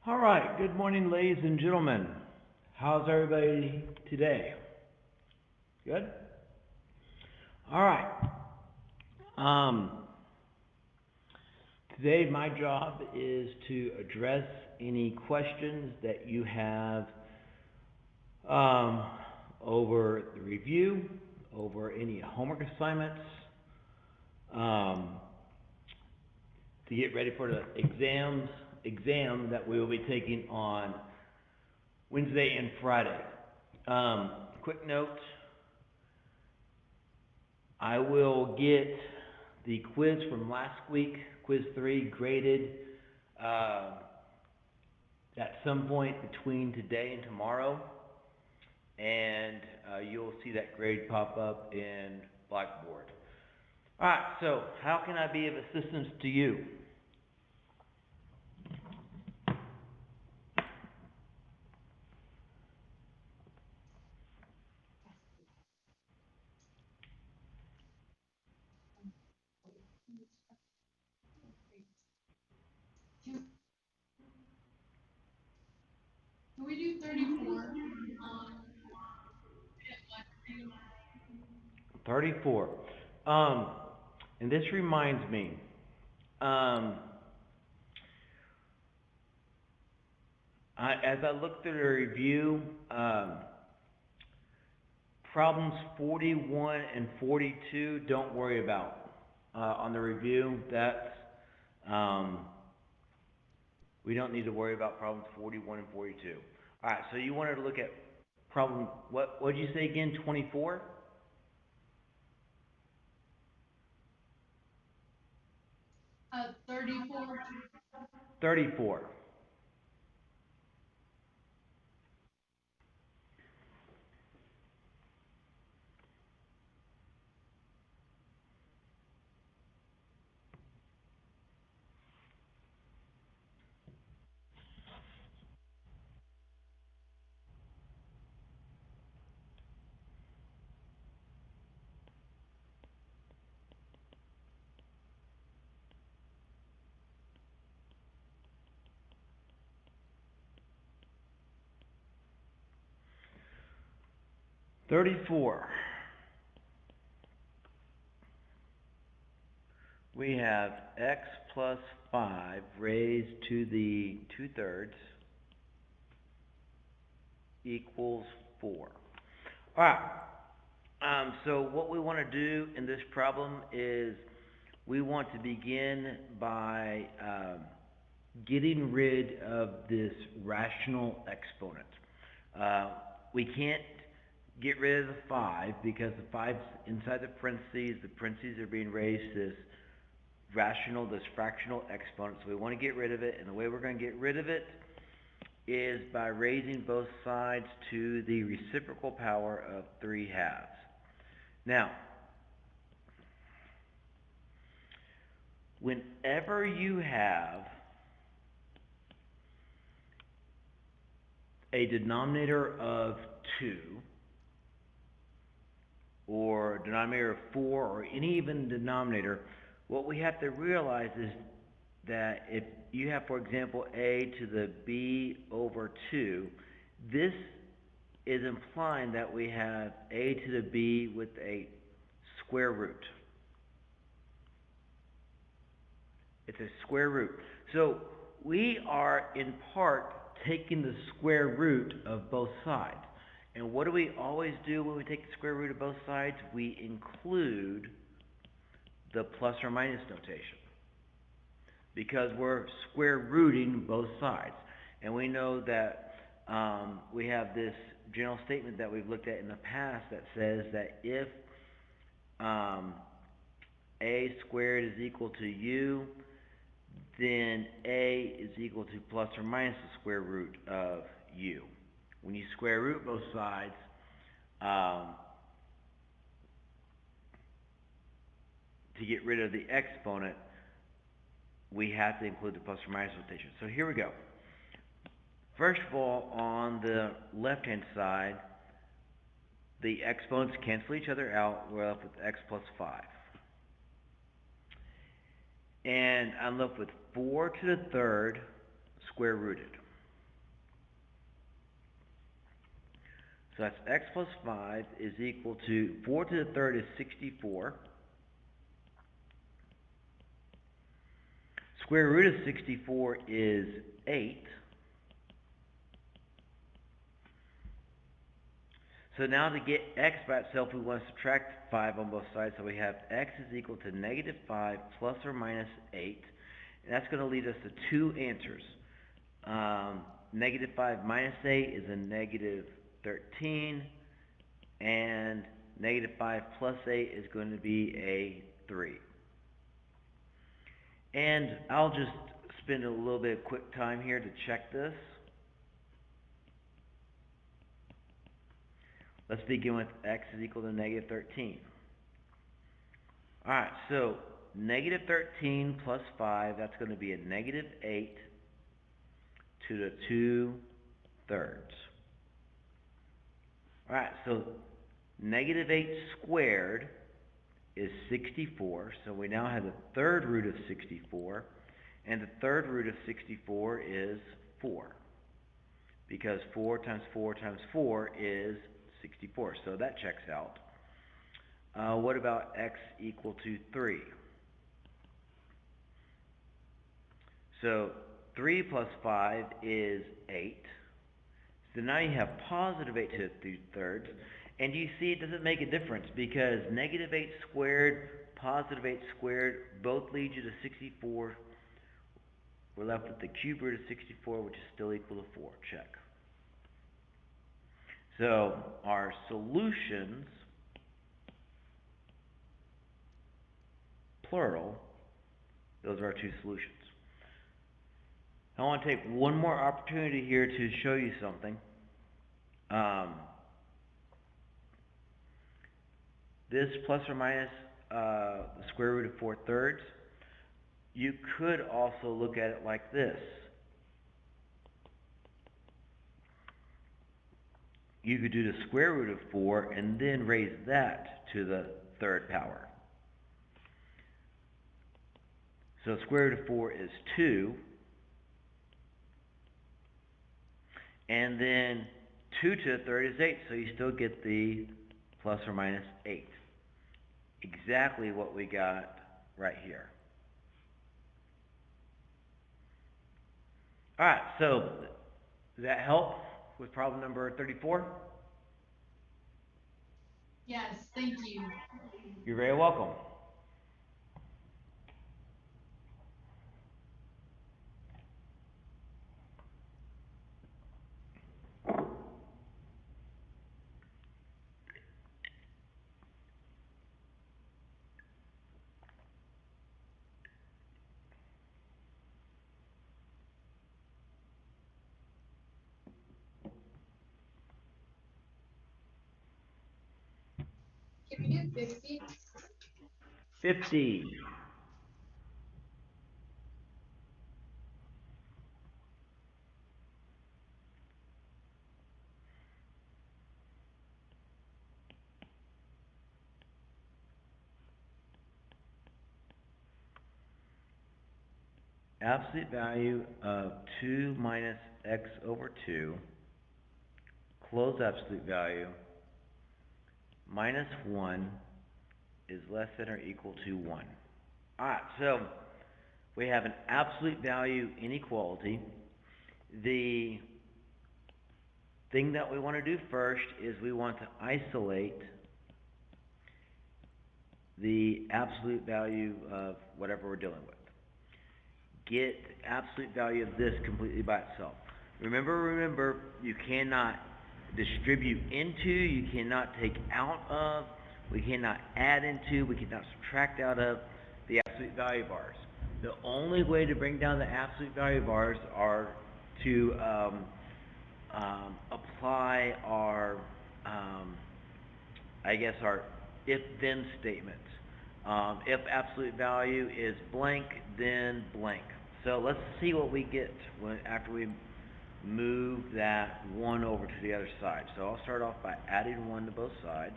All right. Good morning, ladies and gentlemen. How's everybody today? Good? All right. Um, Today, my job is to address any questions that you have um, over the review, over any homework assignments, um, to get ready for the exam that we will be taking on Wednesday and Friday. Quick note, I will get the quiz from last week, quiz 3, graded uh, at some point between today and tomorrow, and you'll see that grade pop up in Blackboard. All right, so how can I be of assistance to you? Can we do 34? 34. Um, and this reminds me, um, as I look through the review, problems 41 and 42, don't worry about on the review. Um, we don't need to worry about problems 41 and 42. All right, so you wanted to look at problem, what did you say again, 24? 34. 34. 34. We have x plus 5 raised to the 2/3 equals 4. All right. So what we want to do in this problem is we want to begin by getting rid of this rational exponent. Uh, we can't get rid of the 5 because the 5's inside the parentheses. The parentheses are being raised to this fractional exponent. So we want to get rid of it, and the way we're going to get rid of it is by raising both sides to the reciprocal power of 3/2. Now, whenever you have a denominator of 2 or denominator of 4 or any even denominator, what we have to realize is that if you have, for example, a to the b over 2, this is implying that we have a to the b with a square root. It's a square root. So we are in part taking the square root of both sides. And what do we always do when we take the square root of both sides? We include the plus or minus notation because we're square rooting both sides. And we know that we have this general statement that we've looked at in the past that says that if um, a squared is equal to u, then a is equal to plus or minus the square root of u. When you square root both sides, um, to get rid of the exponent, we have to include the plus or minus notation. So here we go. First of all, on the left-hand side, the exponents cancel each other out. We're left with x plus 5. And I'm left with 4 to the third square rooted. So that's x plus 5 is equal to 4 to the third is 64. Square root of 64 is 8. So now to get x by itself, we want to subtract 5 on both sides. So we have x is equal to negative 5 plus or minus 8. And that's going to lead us to two answers. Negative 5 minus 8 is a negative 13. And negative 5 plus 8 is going to be a 3. And I'll just spend a little bit of quick time here to check this. Let's begin with x is equal to negative 13. Alright, so negative 13 plus 5, that's going to be a negative 8 to the 2/3. Alright, so negative 8 squared is 64, so we now have the third root of 64, and the third root of 64 is 4, because 4 times 4 times 4 is 64, so that checks out. What about x equal to 3? So 3 plus 5 is 8. So now you have positive 8 to the 2/3. And you see it doesn't make a difference because negative 8 squared, positive 8 squared, both lead you to 64. We're left with the cube root of 64, which is still equal to 4. Check. So our solutions, plural, those are our two solutions. I want to take one more opportunity here to show you something. This plus or minus the square root of 4/3, you could also look at it like this. You could do the square root of 4 and then raise that to the third power. So square root of 4 is 2. And then 2 to the third is 8, so you still get the plus or minus 8. Exactly what we got right here. Alright, so does that help with problem number 34? Yes, thank you. You're very welcome. Can we do 50? 50. Absolute value of 2 minus x over 2, closed absolute value, minus 1 is less than or equal to 1. Alright, so we have an absolute value inequality. The thing that we want to do first is we want to isolate the absolute value of whatever we're dealing with. Get the absolute value of this completely by itself. Remember, you cannot distribute into, you cannot take out of, we cannot add into, we cannot subtract out of the absolute value bars. The only way to bring down the absolute value bars are to apply our, our if-then statement. If absolute value is blank, then blank. So let's see what we get after we move that 1 over to the other side. So I'll start off by adding 1 to both sides.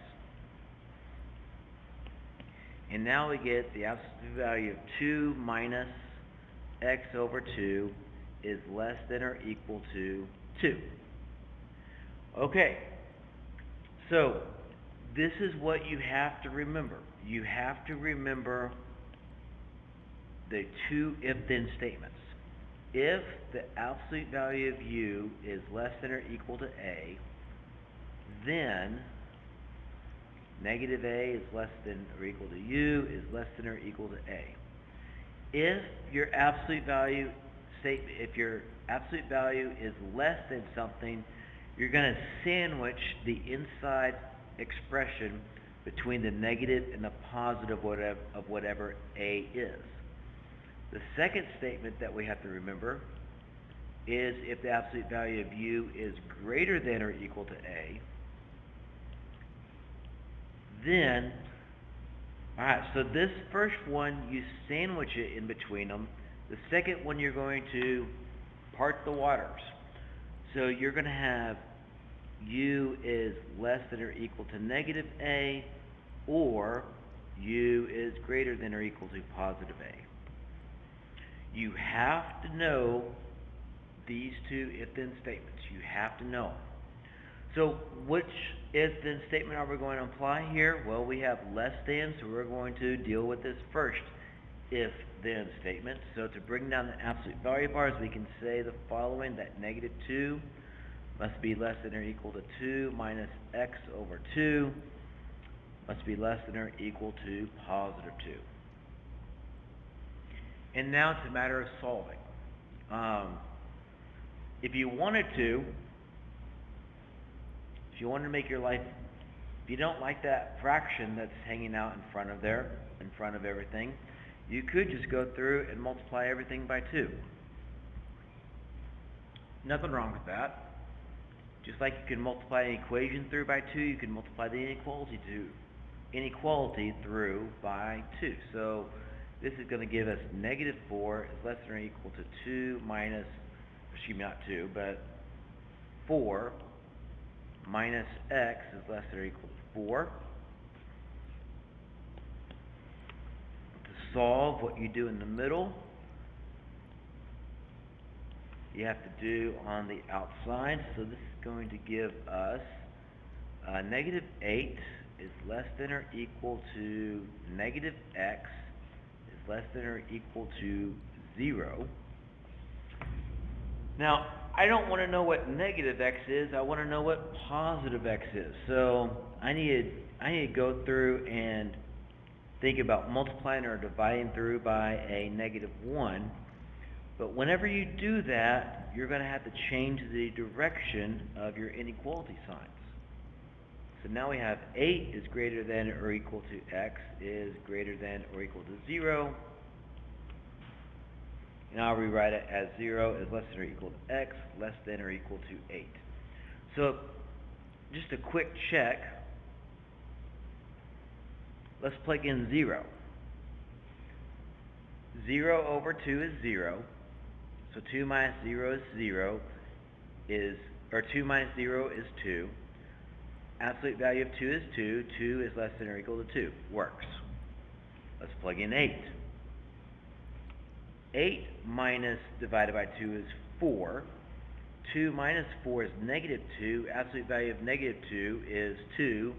And now we get the absolute value of 2 minus x over 2 is less than or equal to 2. Okay, So, this is what you have to remember. You have to remember the two if-then statements. If the absolute value of u is less than or equal to a, then negative a is less than or equal to u is less than or equal to a. If your absolute value is less than something, you're going to sandwich the inside expression between the negative and the positive of whatever a is. The second statement that we have to remember is if the absolute value of u is greater than or equal to a, then, alright, so this first one, you sandwich it in between them. The second one, you're going to part the waters. So you're going to have u is less than or equal to negative a, or u is greater than or equal to positive a. You have to know these two if-then statements. You have to know them. So which if-then statement are we going to apply here? Well, we have less than, so we're going to deal with this first if-then statement. So to bring down the absolute value bars, we can say the following, that negative 2 must be less than or equal to 2 minus x over 2 must be less than or equal to positive 2. And now it's a matter of solving. If you wanted to make your life, if you don't like that fraction that's hanging out in front of everything, you could just go through and multiply everything by 2. Nothing wrong with that. Just like you can multiply an equation through by 2, you can multiply the inequality through by 2. So this is going to give us negative 4 is less than or equal to 2 minus, excuse me, not 2, but 4 minus x is less than or equal to 4. To solve, what you do in the middle, you have to do on the outside. So this is going to give us negative 8 is less than or equal to negative x is less than or equal to 0. Now, I don't want to know what negative x is. I want to know what positive x is. So I need to go through and think about multiplying or dividing through by a negative 1. But whenever you do that, you're going to have to change the direction of your inequality signs. So now we have 8 is greater than or equal to x is greater than or equal to 0. And I'll rewrite it as 0 is less than or equal to x, less than or equal to 8. So just a quick check. Let's plug in 0. 0 over 2 is 0. So 2 minus 0 is 0. 2 minus 0 is 2. Absolute value of 2 is 2. 2 is less than or equal to 2. Works. Let's plug in 8. 8 minus divided by 2 is 4. 2 minus 4 is negative 2. Absolute value of negative 2 is 2.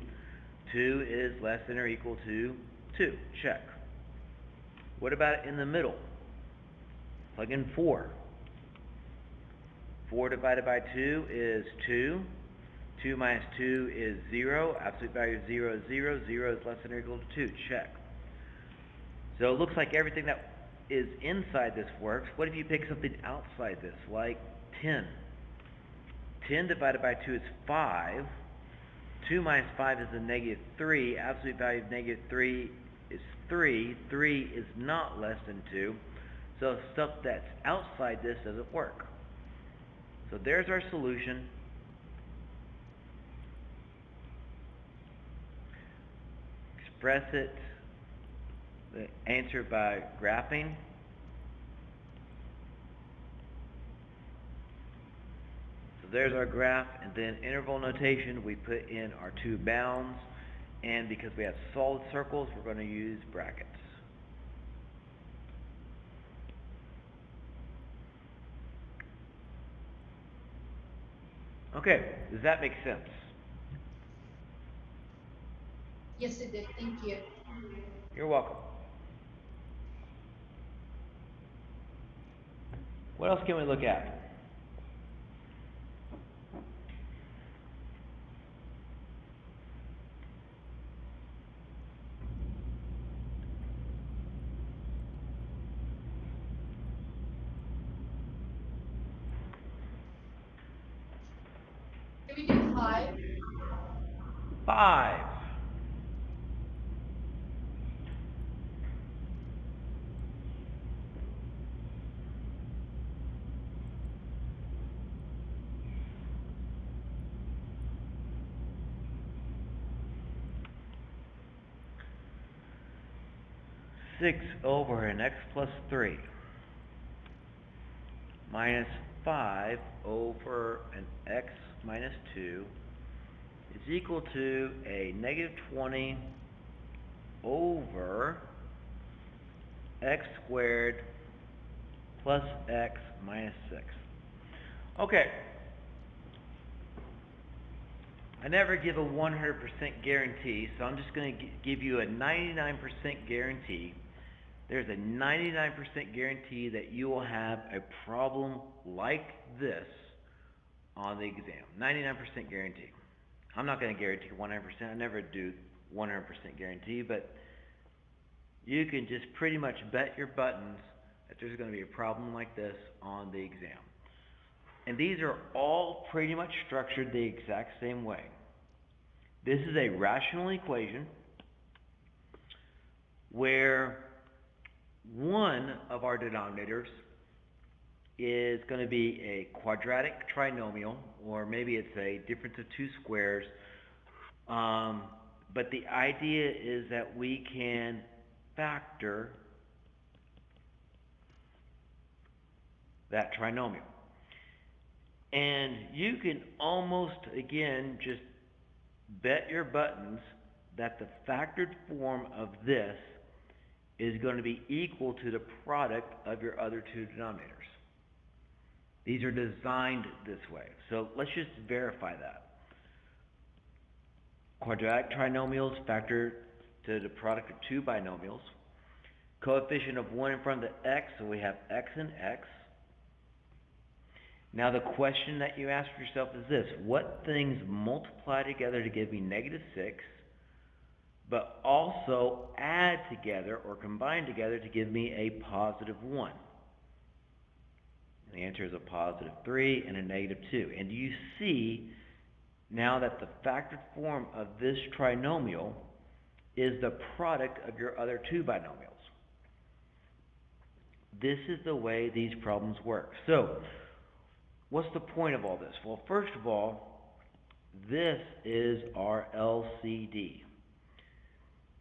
2 is less than or equal to 2. Check. What about in the middle? Plug in 4. 4 divided by 2 is 2. 2 minus 2 is 0. Absolute value of 0 is 0. 0 is less than or equal to 2. Check. So it looks like everything that is inside this works. What if you pick something outside this, like 10? 10 divided by 2 is 5. 2 minus 5 is a negative 3. Absolute value of negative 3 is 3. 3 is not less than 2. So stuff that's outside this doesn't work. So there's our solution. Express it, the answer by graphing. So there's our graph, and then interval notation, we put in our two bounds, and because we have solid circles, we're going to use brackets. Okay, does that make sense? Yes, it did. Thank you. You're welcome. What else can we look at? Can we do 5? 5. 6 over an x plus 3 minus 5 over an x minus 2 is equal to a negative 20 over x squared plus x minus 6. Okay, I never give a 100% guarantee, so I'm just going to give you a 99% guarantee. There's a 99% guarantee that you will have a problem like this on the exam. 99% guarantee. I'm not going to guarantee 100%. I never do 100% guarantee, but you can just pretty much bet your buttons that there's going to be a problem like this on the exam. And these are all pretty much structured the exact same way. This is a rational equation where one of our denominators is going to be a quadratic trinomial, or maybe it's a difference of two squares. But the idea is that we can factor that trinomial. And you can almost, again, just bet your buttons that the factored form of this is going to be equal to the product of your other two denominators. These are designed this way. So let's just verify that. Quadratic trinomials factor to the product of two binomials. Coefficient of 1 in front of the x, so we have x and x. Now the question that you ask yourself is this: what things multiply together to give me negative 6, but also add together or combine together to give me a positive 1? And the answer is a positive 3 and a negative 2. And you see now that the factored form of this trinomial is the product of your other two binomials. This is the way these problems work. So, what's the point of all this? Well, first of all, this is our LCD.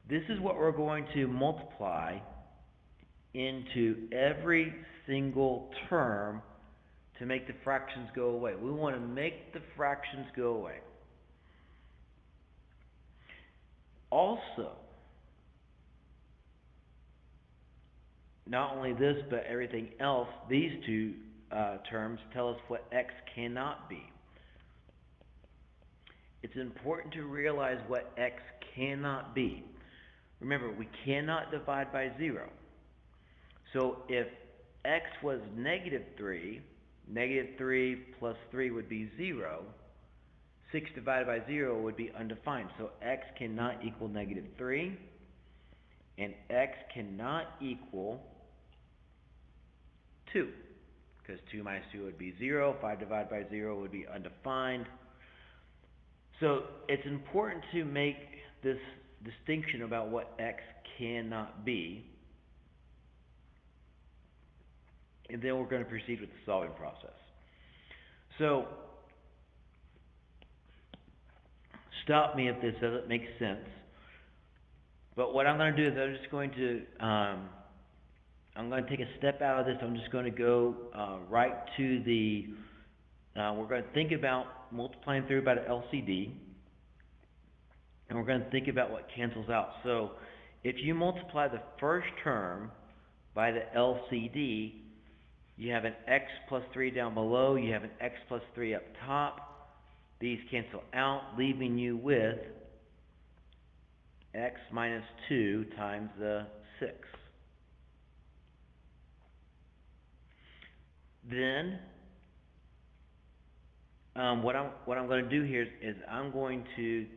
This is what we're going to multiply into every single term to make the fractions go away. We want to make the fractions go away. Also, not only this, but everything else, these two terms tell us what x cannot be. It's important to realize what x cannot be. Remember, we cannot divide by 0. So if x was negative 3, negative 3 plus 3 would be 0. 6 divided by 0 would be undefined. So x cannot equal negative 3, and x cannot equal 2, because 2 minus 2 would be 0. 5 divided by 0 would be undefined. So it's important to make this distinction about what x cannot be. And then we're going to proceed with the solving process. So, stop me if this doesn't make sense. But what I'm going to do is I'm just going to, I'm going to take a step out of this. I'm just going to go right to the, we're going to think about multiplying through by the LCD. And we're going to think about what cancels out. So, if you multiply the first term by the LCD, you have an x plus 3 down below, you have an x plus 3 up top. These cancel out, leaving you with x minus 2 times the 6. Then, what I'm going to do here is I'm going to,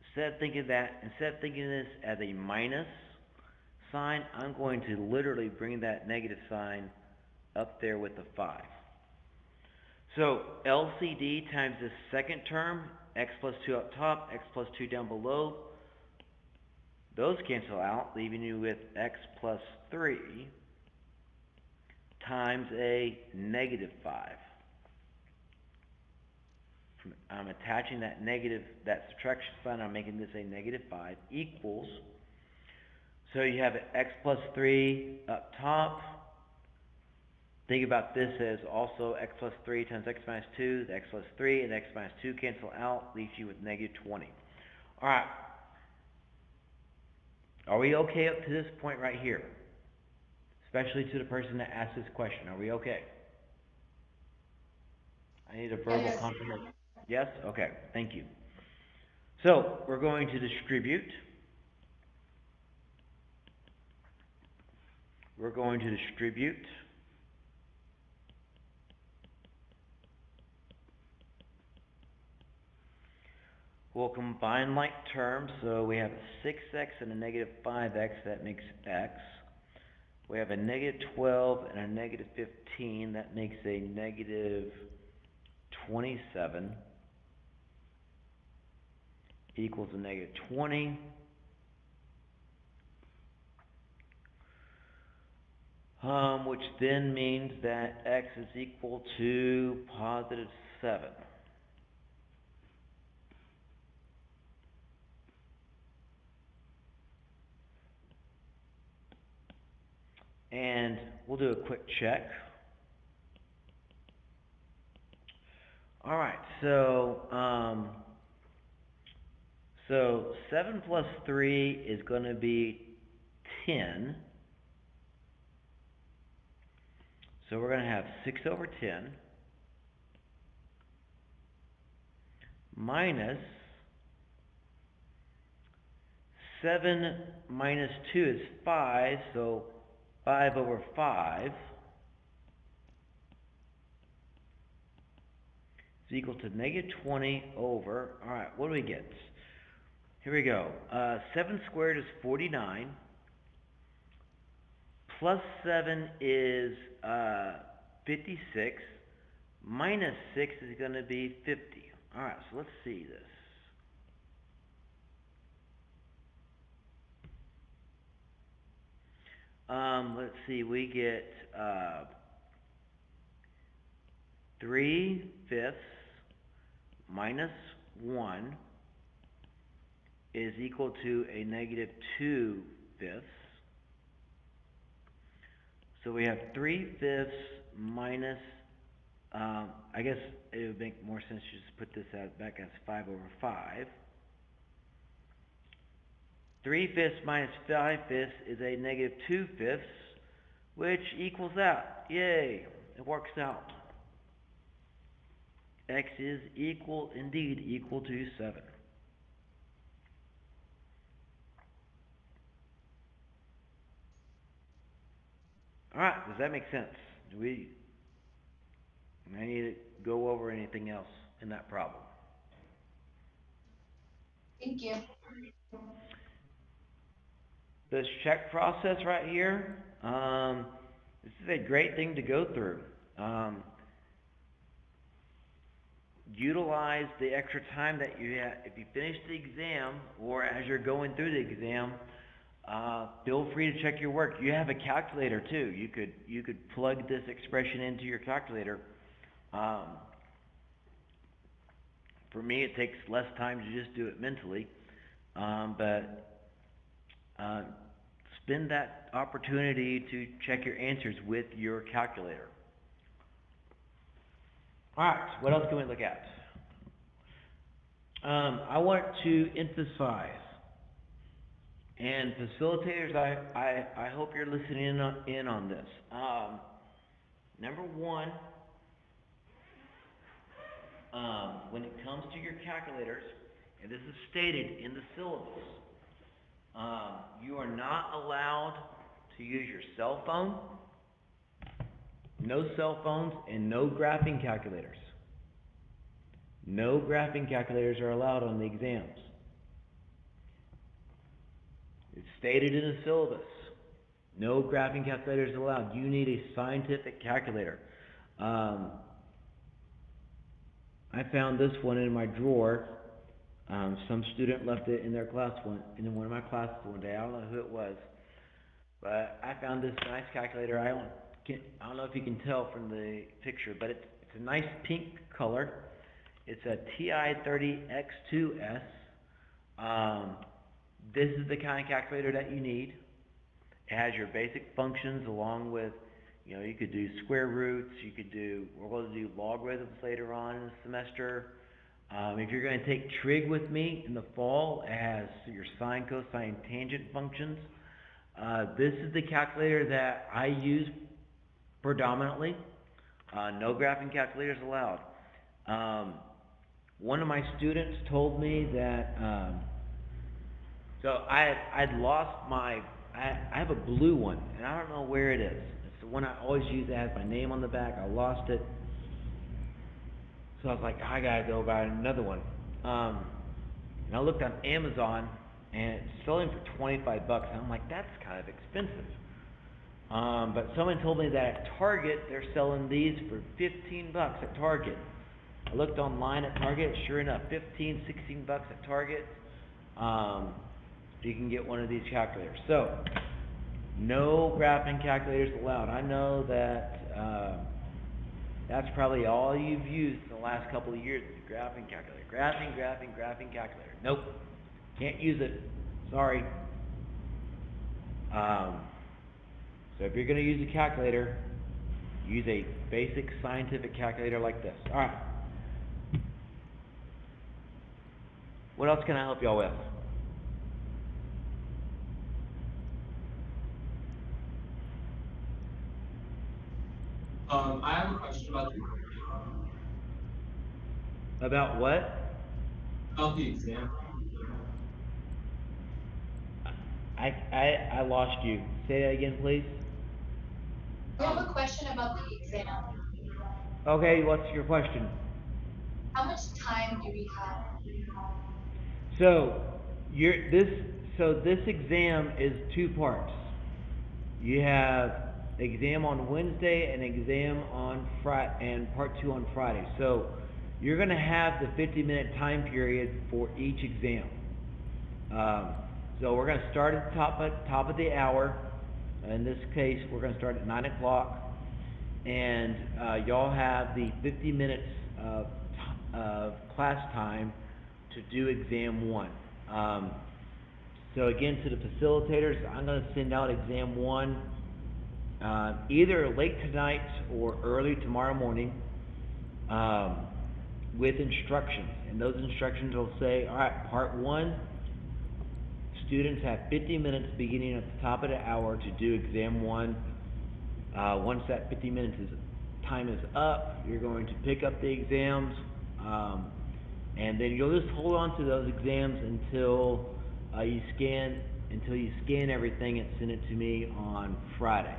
instead of thinking this as a minus sign, I'm going to literally bring that negative sign up there with the 5. So LCD times this second term, x plus 2 up top, x plus 2 down below, those cancel out, leaving you with x plus 3 times a negative 5. I'm attaching that subtraction sign, I'm making this a negative 5, equals, so you have x plus 3 up top. Think about this as also x plus 3 times x minus 2, the x plus 3 and x minus 2 cancel out, leaves you with negative 20. Alright, are we okay up to this point right here? Especially to the person that asked this question, are we okay? I need a verbal Yes. confirmation. Yes? Okay, thank you. So, we're going to distribute. We're going to distribute. We'll combine like terms, so we have a 6x and a negative 5x, that makes x. We have a negative 12 and a negative 15, that makes a negative 27, equals a negative 20. Which then means that x is equal to positive 7. And we'll do a quick check. Alright, so 7 plus 3 is going to be 10. So we're going to have 6 over 10 minus 7 minus 2 is 5, so 5 over 5 is equal to negative 20 over, alright, what do we get? Here we go. 7 squared is 49. Plus 7 is 56. Minus 6 is going to be 50. Alright, so let's see this. Let's see, we get 3/5 minus 1 is equal to a negative 2/5. So we have 3/5 minus, I guess it would make more sense to just put this back as 5 over 5. 3/5 minus 5/5 is a negative 2/5, which equals out. Yay, it works out. X is indeed equal to 7. Alright, does that make sense? I need to go over anything else in that problem. Thank you. This check process right here, this is a great thing to go through. Utilize the extra time that you have. If you finish the exam, or as you're going through the exam, feel free to check your work. You have a calculator too. You could plug this expression into your calculator. For me, it takes less time to just do it mentally, but spend that opportunity to check your answers with your calculator. Alright, what else can we look at? I want to emphasize, and facilitators, I hope you're listening in on this. Number one, when it comes to your calculators, and this is stated in the syllabus, You are not allowed to use your cell phone, no cell phones, and no graphing calculators. No graphing calculators are allowed on the exams. It's stated in the syllabus. No graphing calculators allowed. You need a scientific calculator. Um, I found this one in my drawer. Some student left it in their class in one of my classes one day. I don't know who it was, but I found this nice calculator. I don't know if you can tell from the picture, but it's a nice pink color. It's a TI-30X2S. Um, this is the kind of calculator that you need. It has your basic functions along with, you could do square roots, we're going to do logarithms later on in the semester. If you're going to take trig with me in the fall, it has your sine, cosine, tangent functions. This is the calculator that I use predominantly. No graphing calculators allowed. One of my students told me that, I'd lost I have a blue one, and I don't know where it is. It's the one I always use that has my name on the back. I lost it. So I was like, I gotta go buy another one. Um, and I looked on Amazon, and it's selling for 25 bucks. And I'm like, that's kind of expensive. But someone told me that at Target, they're selling these for 15 bucks at Target. I looked online at Target, sure enough, 15, 16 bucks at Target. You can get one of these calculators. So, no graphing calculators allowed. I know that that's probably all you've used in the last couple of years is graphing calculator. Graphing calculator. Nope. Can't use it. Sorry. Um, so if you're going to use a calculator, use a basic scientific calculator like this. Alright. What else can I help y'all with? I have a question About what? about the exam. I lost you. Say that again, please. We have a question about the exam. Okay, what's your question? How much time do we have? So, you're, this, this exam is two parts. You have exam on Wednesday and exam on Friday, and part two on Friday. So, you're going to have the 50-minute time period for each exam. So we're going to start at the top of the hour. In this case, we're going to start at 9 o'clock. And y'all have the 50 minutes of class time to do exam one. So again, to the facilitators, I'm going to send out exam one either late tonight or early tomorrow morning with instructions. And those instructions will say, all right, part one, students have 50 minutes beginning at the top of the hour to do exam one. Once that 50 minutes time is up, you're going to pick up the exams, and then you'll just hold on to those exams until you scan everything and send it to me on Friday.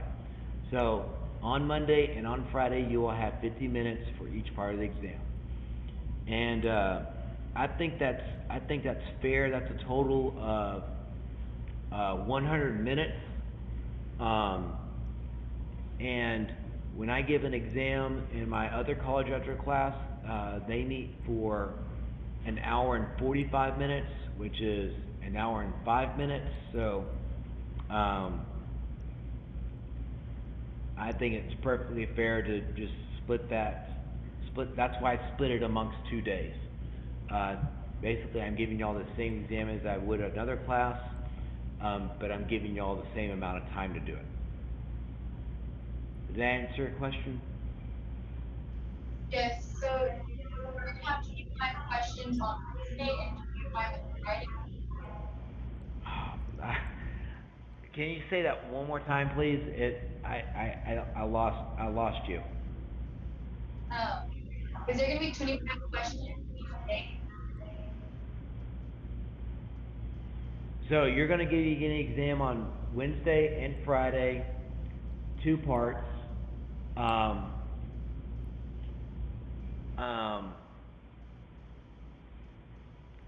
So on Monday and on Friday, you will have 50 minutes for each part of the exam. And I think that's fair. That's a total of 100 minutes. And when I give an exam in my other college lecture class, they meet for an hour and 45 minutes, which is an hour and 5 minutes. So I think it's perfectly fair to just split. That's why I split it amongst 2 days. Basically, I'm giving y'all the same exam as I would another class, but I'm giving y'all the same amount of time to do it. Does that answer your question? Yes, so we're going to have 25 questions on Wednesday and 25 on Friday. Can you say that one more time, please? I lost you. Is there going to be 25 questions each day? So you're gonna get an exam on Wednesday and Friday, 2 parts. Um, um,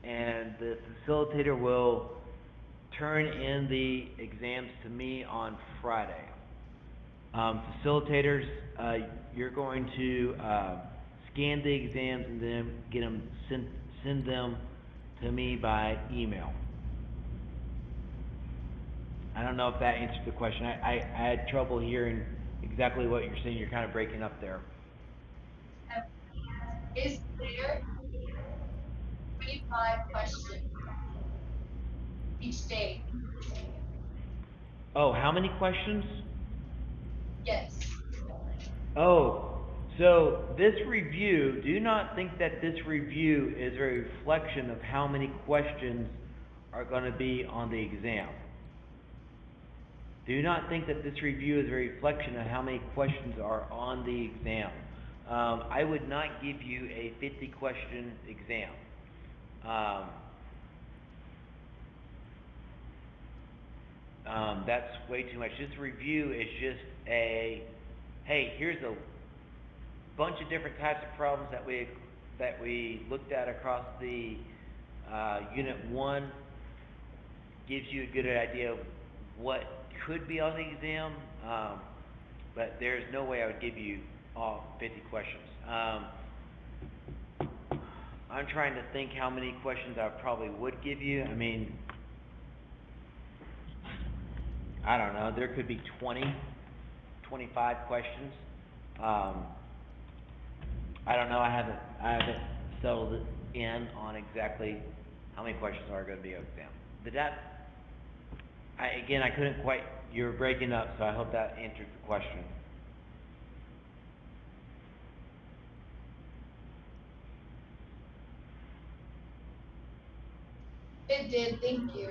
and the facilitator will turn in the exams to me on Friday. Facilitators, you're going to scan the exams and then send them to me by email. I don't know if that answered the question. I had trouble hearing exactly what you're saying. You're kind of breaking up there. Is there 25 questions each day? Oh, how many questions? Yes. Oh, so this review, do not think that this review is a reflection of how many questions are going to be on the exam. Do not think that this review is a reflection of how many questions are on the exam. I would not give you a 50-question exam. That's way too much. This review is just a, hey, here's a bunch of different types of problems that we looked at across the Unit 1. Gives you a good idea of what could be on the exam, but there's no way I would give you all 50 questions. I'm trying to think how many questions I probably would give you. I mean, I don't know, there could be 20, 25 questions. I don't know, I haven't settled in on exactly how many questions are going to be on the exam. Did that, again, I couldn't quite, you were breaking up, so I hope that answered the question. It did, thank you.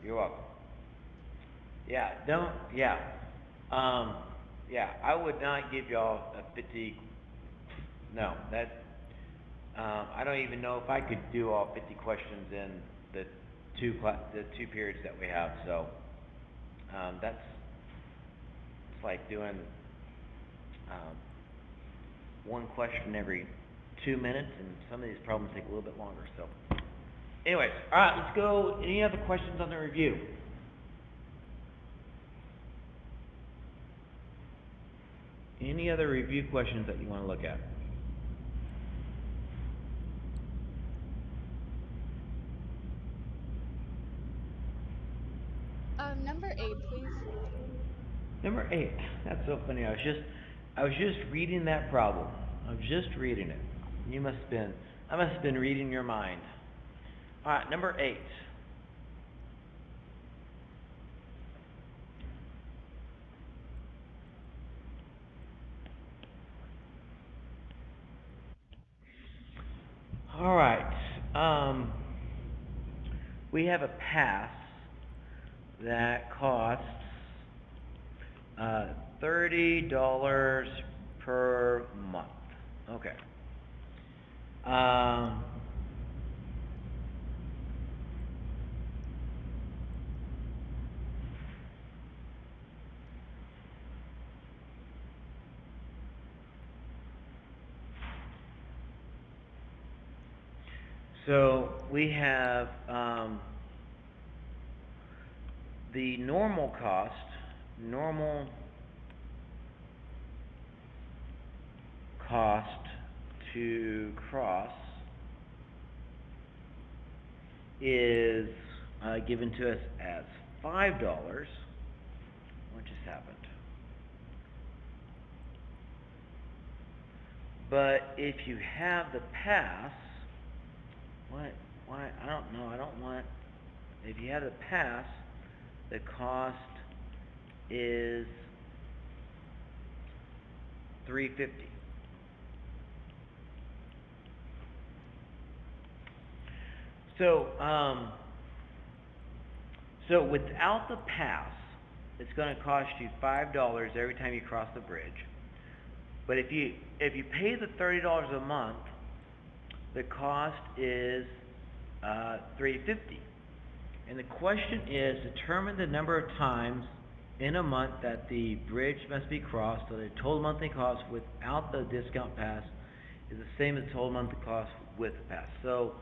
You're welcome. Yeah, I would not give y'all a 50, no, I don't even know if I could do all 50 questions in the two periods that we have, so, it's like doing, one question every 2 minutes, and some of these problems take a little bit longer, so. Anyways, alright, let's go, any other questions on the review? Any other review questions that you want to look at? Number 8, please. Number 8. That's so funny. I was just reading that problem. I was just reading it. I must have been reading your mind. All right, number 8. All right. We have a pass that costs $30 per month. Okay. So we have the normal cost to cross is given to us as $5. What just happened? But if you have the pass, why, I don't know, if you have the pass, the cost is $3.50. So without the pass, it's going to cost you $5 every time you cross the bridge. But if you pay the $30 a month, the cost is $3.50. And the question is, determine the number of times in a month that the bridge must be crossed so the total monthly cost without the discount pass is the same as total monthly cost with the pass. So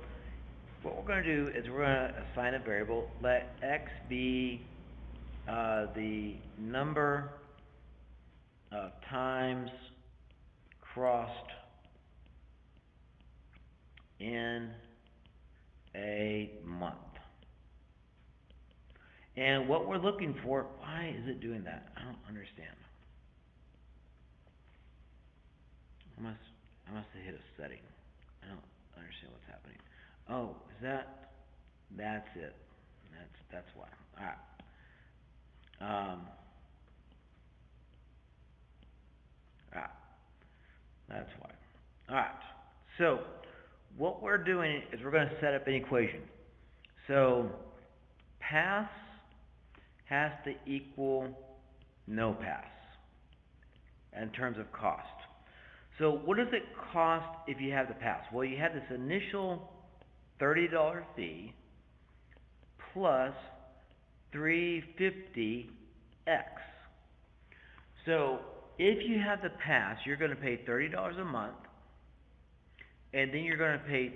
what we're going to do is we're going to assign a variable, let x be the number of times crossed in a month. And what we're looking for, why is it doing that? I don't understand. I must have hit a setting. I don't understand what's happening. Oh, that's it. That's why. Alright. Alright. That's why. Alright. So, what we're doing is we're going to set up an equation. So, pass has to equal no pass in terms of cost. So what does it cost if you have the pass? Well, you have this initial $30 fee plus $350 X. So if you have the pass, you're going to pay $30 a month, and then you're going to pay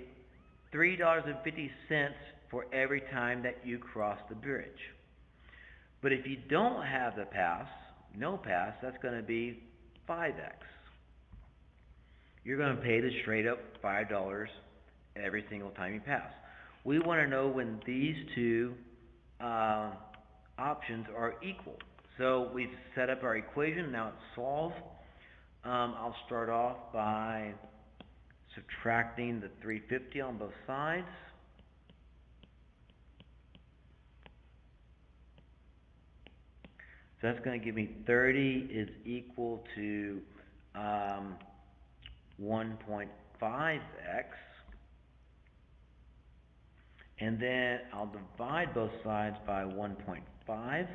$3.50 for every time that you cross the bridge. But if you don't have the pass, no pass, that's going to be 5X. You're going to pay the straight up $5 every single time you pass. We want to know when these two options are equal. So we've set up our equation, now it's solved. I'll start off by subtracting the $350 on both sides. So that's going to give me 30 is equal to 1.5x. And then I'll divide both sides by 1.5.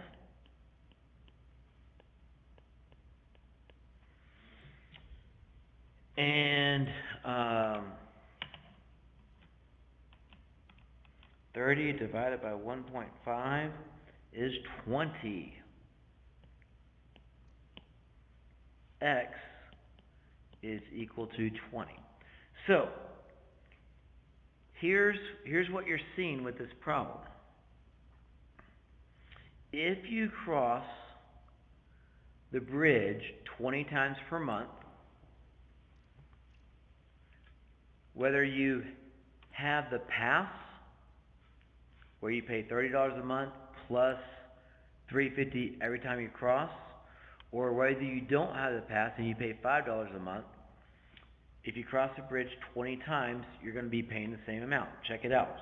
And 30 divided by 1.5 is 20. X is equal to 20. So, here's what you're seeing with this problem. If you cross the bridge 20 times per month, whether you have the pass, where you pay $30 a month plus $350 every time you cross, or whether you don't have the pass and you pay $5 a month, if you cross the bridge 20 times, you're going to be paying the same amount. Check it out.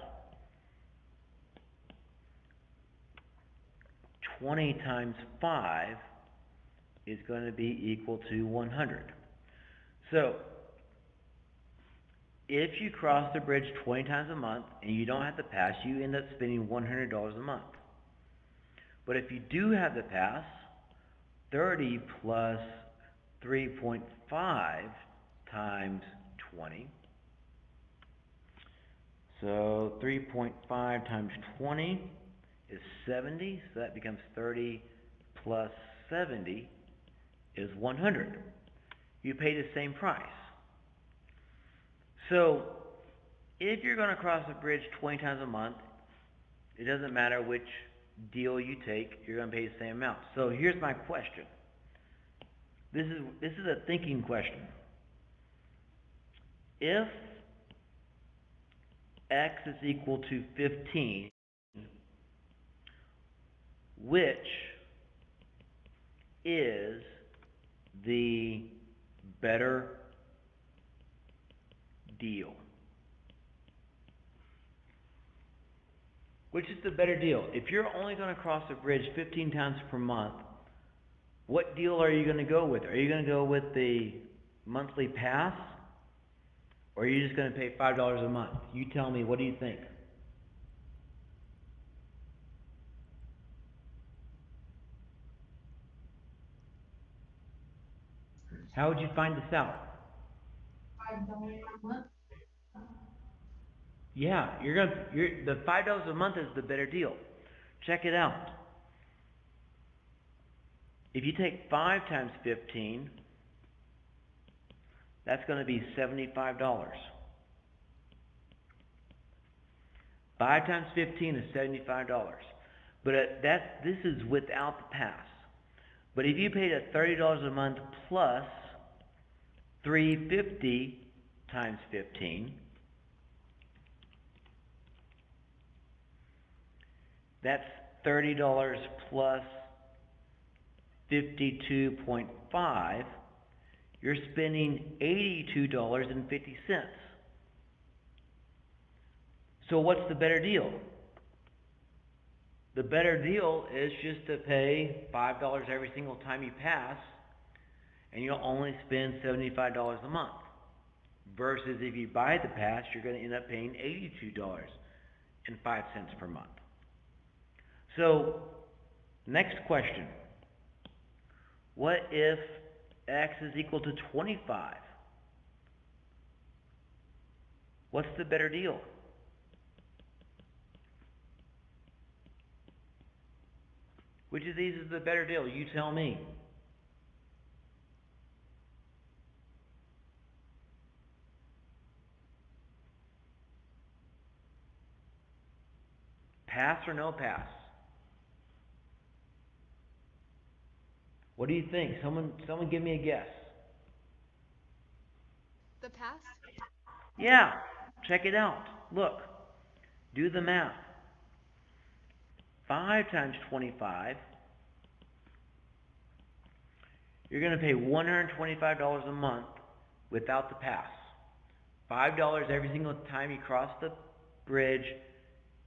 20 times 5 is going to be equal to 100. So, if you cross the bridge 20 times a month and you don't have the pass, you end up spending $100 a month. But if you do have the pass, 30 plus 3.5 times 20. So 3.5 times 20 is 70. So that becomes 30 plus 70 is 100. You pay the same price. So if you're going to cross the bridge 20 times a month, it doesn't matter which deal you take, you're going to pay the same amount. So here's my question. This is a thinking question. If x is equal to 15, which is the better deal? Which is the better deal? If you're only going to cross the bridge 15 times per month, what deal are you going to go with? Are you going to go with the monthly pass? Or are you just going to pay $5 a month? You tell me, what do you think? How would you find this out? $5 a month. Yeah, the $5 a month is the better deal. Check it out. If you take 5 times 15, that's going to be $75. 5 times 15 is $75. But this is without the pass. But if you paid at $30 a month plus $350 times 15, that's $30 plus 52.5. You're spending $82.50. So what's the better deal? The better deal is just to pay $5 every single time you pass, and you'll only spend $75 a month. Versus if you buy the pass, you're going to end up paying $82.05 per month. So, next question. What if x is equal to 25? What's the better deal? Which of these is the better deal? You tell me. Pass or no pass? What do you think? Someone give me a guess. The pass? Yeah, check it out. Look, do the math. 5 times 25, you're going to pay $125 a month without the pass. $5 every single time you cross the bridge,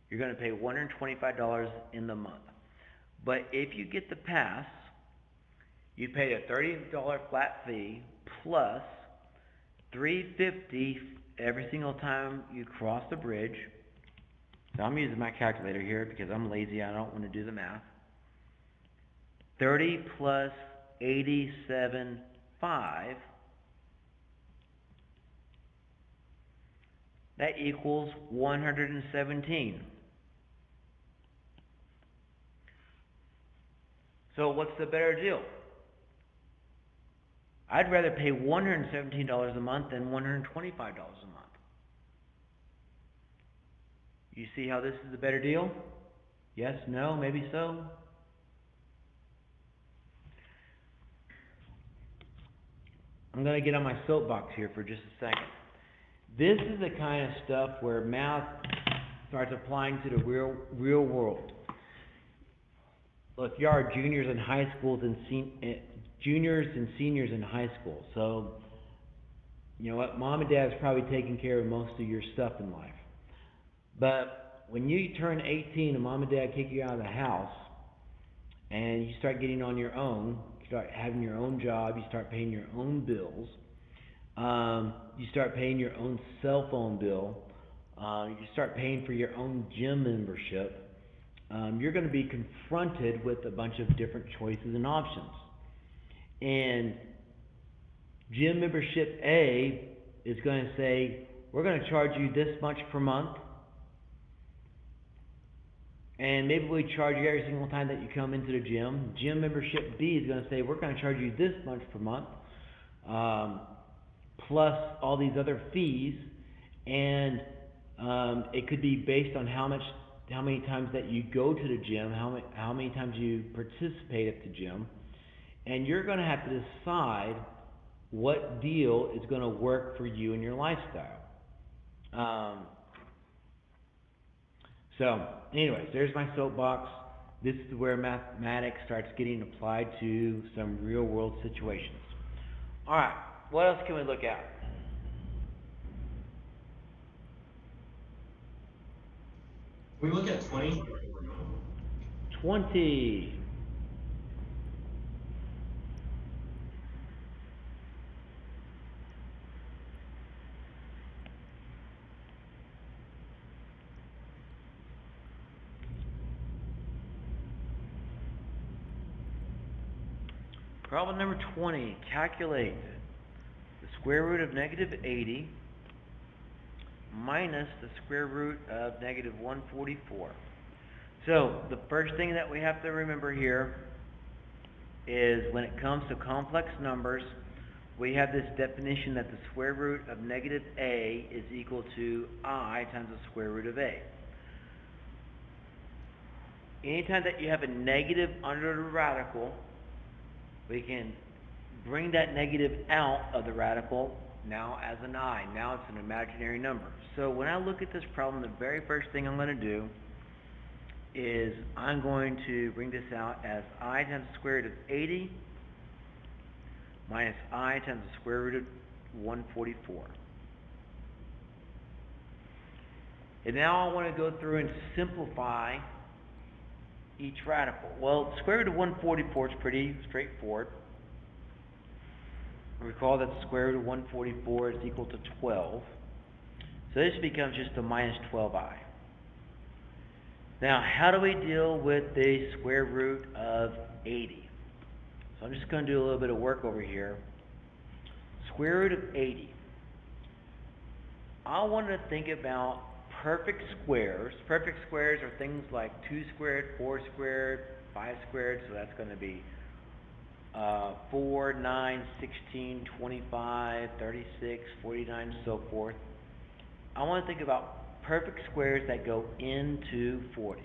you're going to pay $125 in the month. But if you get the pass, you pay a $30 flat fee plus $350 every single time you cross the bridge. So I'm using my calculator here because I'm lazy. I don't want to do the math. 30 plus 87.5. That equals 117. So what's the better deal? I'd rather pay $117 a month than $125 a month. You see how this is a better deal? Yes, no, maybe so? I'm going to get on my soapbox here for just a second. This is the kind of stuff where math starts applying to the real world. Look, you are juniors and high schools and juniors and seniors in high school. So, you know what? Mom and Dad's probably taking care of most of your stuff in life. But when you turn 18 and Mom and Dad kick you out of the house and you start getting on your own, you start having your own job, you start paying your own bills, you start paying your own cell phone bill, you start paying for your own gym membership, you're going to be confronted with a bunch of different choices and options. And gym membership A is going to say, we're going to charge you this much per month, and maybe we charge you every single time that you come into the gym. Gym membership B is going to say, we're going to charge you this much per month, plus all these other fees, and it could be based on how many times that you go to the gym, how many times you participate at the gym, and you're going to have to decide what deal is going to work for you and your lifestyle. So, anyways, there's my soapbox. This is where mathematics starts getting applied to some real-world situations. All right, what else can we look at? We look at 20. 20. Problem number 20. Calculate the square root of negative 80 minus the square root of negative 144. So the first thing that we have to remember here is when it comes to complex numbers, we have this definition that the square root of negative a is equal to I times the square root of a. Anytime that you have a negative under the radical, we can bring that negative out of the radical now as an I. Now it's an imaginary number. So when I look at this problem, the very first thing I'm going to do is I'm going to bring this out as I times the square root of 80 minus I times the square root of 144. And now I want to go through and simplify each radical. Well, the square root of 144 is pretty straightforward. Recall that the square root of 144 is equal to 12. So this becomes just a minus 12i. Now, how do we deal with the square root of 80? So I'm just going to do a little bit of work over here. Square root of 80. I want to think about perfect squares. Perfect squares are things like 2 squared, 4 squared, 5 squared. So that's going to be 4, 9, 16, 25, 36, 49, so forth. I want to think about perfect squares that go into 40.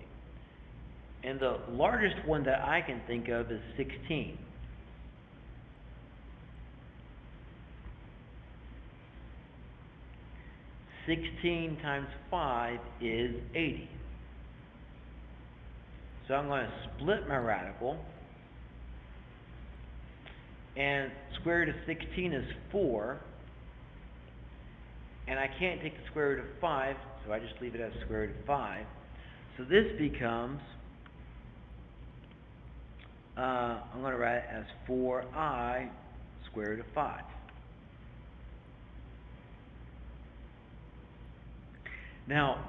And the largest one that I can think of is 16. Sixteen times 5 is 80. So I'm going to split my radical. And square root of 16 is 4. And I can't take the square root of 5, so I just leave it as square root of 5. So this becomes, I'm going to write it as 4i square root of 5. Now,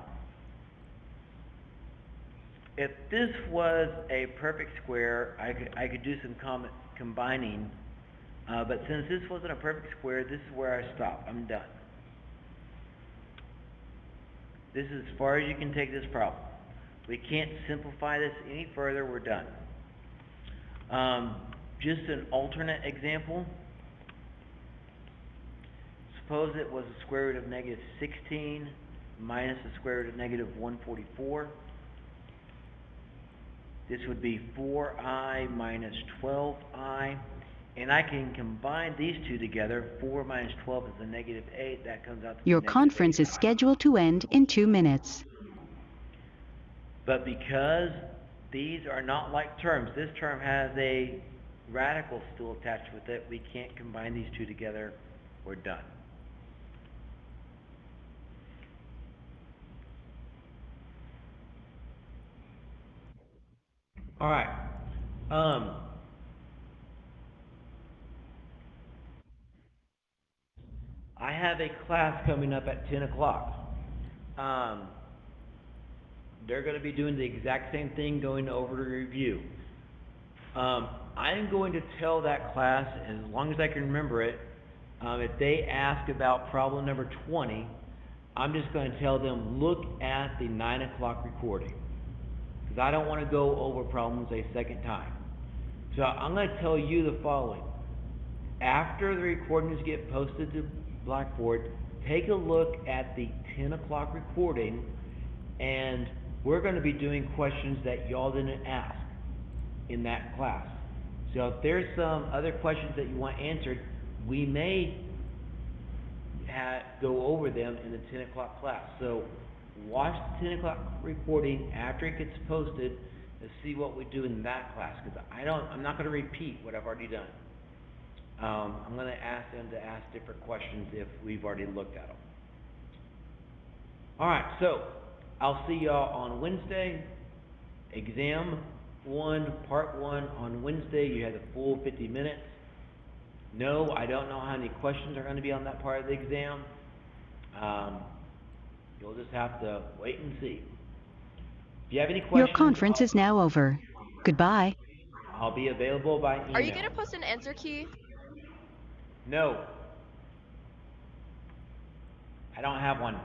if this was a perfect square, I could do some combining, but since this wasn't a perfect square, this is where I stop. I'm done. This is as far as you can take this problem. We can't simplify this any further. We're done. Just an alternate example. Suppose it was the square root of negative 16 minus the square root of negative 144. This would be 4i minus 12i. And I can combine these two together. 4 minus 12 is a negative 8. That comes out to be Your negative conference 8i. is scheduled to end in 2 minutes. But because these are not like terms, this term has a radical still attached with it, we can't combine these two together. We're done. All right. I have a class coming up at 10 o'clock. They're going to be doing the exact same thing, going over the review. I'm going to tell that class, as long as I can remember it, if they ask about problem number 20, I'm just going to tell them, look at the 9 o'clock recording. Because I don't want to go over problems a second time. So I'm going to tell you the following. After the recordings get posted to Blackboard, take a look at the 10 o'clock recording, and we're going to be doing questions that y'all didn't ask in that class. So if there's some other questions that you want answered, we may go over them in the 10 o'clock class. So watch the 10 o'clock recording after it gets posted to see what we do in that class, because I'm not going to repeat what I've already done. I'm going to ask them to ask different questions if we've already looked at them. Alright, so I'll see y'all on Wednesday. Exam 1, Part 1 on Wednesday. You have the full 50 minutes. No, I don't know how many questions are going to be on that part of the exam. You'll just have to wait and see. If you have any questions... Your conference is now over. Goodbye. I'll be available by email. Are you going to post an answer key? No. I don't have one.